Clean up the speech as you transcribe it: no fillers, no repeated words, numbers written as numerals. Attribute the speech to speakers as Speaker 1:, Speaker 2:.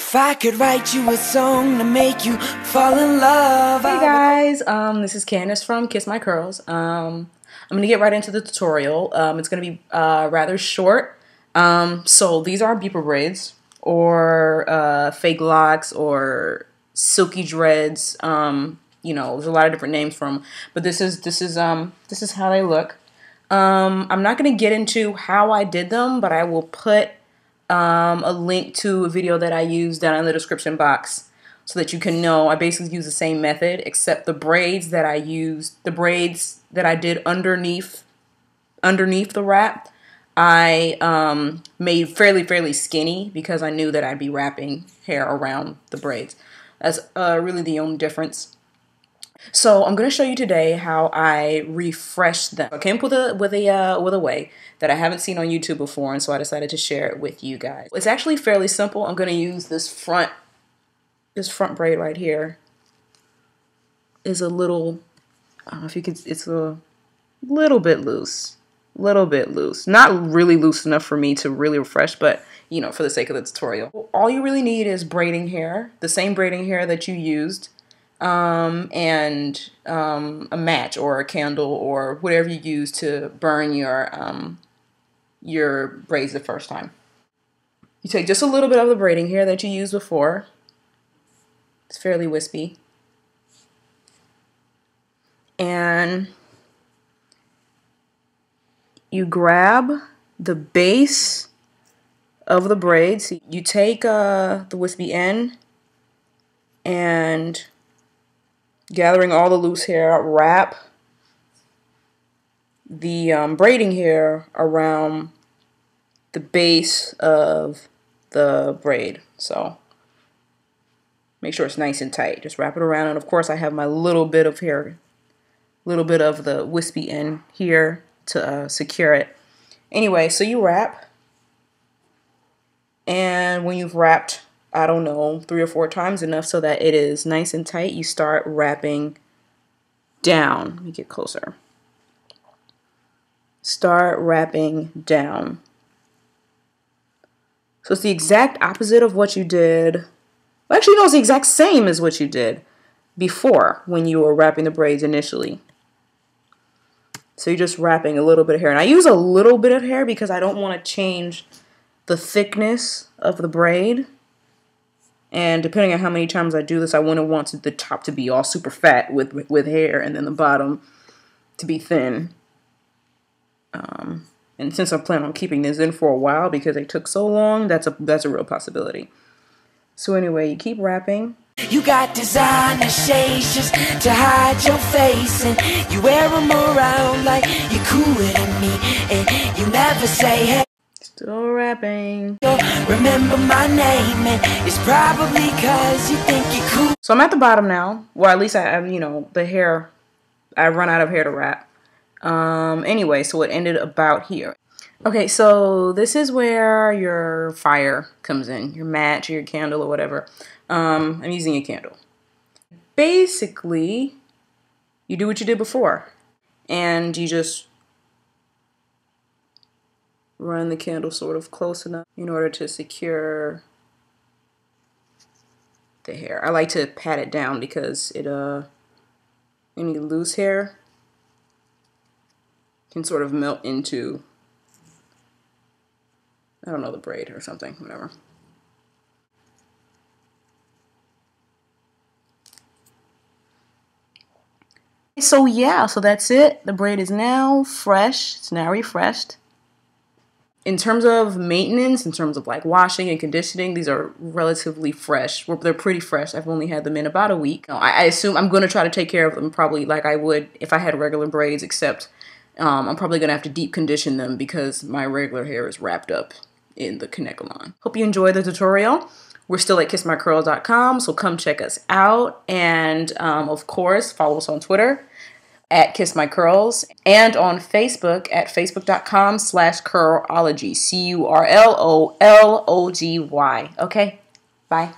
Speaker 1: If I could write you a song to make you fall in love.
Speaker 2: Hey guys, this is Candace from Kiss My Curls. I'm gonna get right into the tutorial. It's gonna be rather short. So these are beeper braids or fake locks or silky dreads. You know, there's a lot of different names for them, but this is how they look. I'm not gonna get into how I did them, but I will put a link to a video that I used down in the description box so that you can know. I basically use the same method, except the braids that I used, the braids that I did underneath the wrap, I made fairly skinny because I knew that I'd be wrapping hair around the braids. That's really the only difference. So I'm going to show you today how I refreshed them. I came up with a way that I haven't seen on YouTube before, and so I decided to share it with you guys. It's actually fairly simple. I'm going to use this front braid right here. Is a little, I don't know if you could, it's a little bit loose. Not really loose enough for me to really refresh, but you know, for the sake of the tutorial. All you really need is braiding hair, the same braiding hair that you used. And a match or a candle or whatever you use to burn your braids the first time. You take just a little bit of the braiding hair that you used before. It's fairly wispy. And you grab the base of the braids. You take the wispy end and gathering all the loose hair, wrap the braiding hair around the base of the braid. So make sure it's nice and tight. Just wrap it around, and of course I have my little bit of hair, little bit of the wispy end here to secure it. Anyway, so you wrap, and when you've wrapped, I don't know, 3 or 4 times, enough so that it is nice and tight, you start wrapping down. Let me get closer. Start wrapping down. So it's the exact opposite of what you did. Well, actually, no, it's the exact same as what you did before when you were wrapping the braids initially. So you're just wrapping a little bit of hair. And I use a little bit of hair because I don't want to change the thickness of the braid. And depending on how many times I do this, I wouldn't want the top to be all super fat with hair, and then the bottom to be thin. And since I plan on keeping this in for a while because they took so long, that's a real possibility. So anyway, you keep wrapping.
Speaker 1: You got designer shades just to hide your face, and you wear them around like you're cooler than me, and you never say hey.
Speaker 2: Still wrapping.
Speaker 1: Remember my name, and it's probably cause you think you're cool.
Speaker 2: So I'm at the bottom now. Well, at least you know, the hair, I run out of hair to wrap. Anyway, so it ended about here. Okay, so this is where your fire comes in, your match or your candle or whatever. I'm using a candle. Basically, you do what you did before, and you just run the candle sort of close enough in order to secure the hair. I like to pat it down because it any loose hair can sort of melt into, I don't know, the braid or something, whatever. So yeah, so that's it. The braid is now fresh. It's now refreshed. In terms of maintenance, in terms of like washing and conditioning, these are relatively fresh. They're pretty fresh. I've only had them in about a week. I assume I'm going to try to take care of them probably like I would if I had regular braids, except I'm probably going to have to deep condition them because my regular hair is wrapped up in the Connect-A-Lawn. Hope you enjoyed the tutorial. We're still at kissmycurls.com, so come check us out. And of course, follow us on Twitter at Kiss My Curls, and on Facebook at facebook.com/curlology, CURLOLOGY. Okay, bye.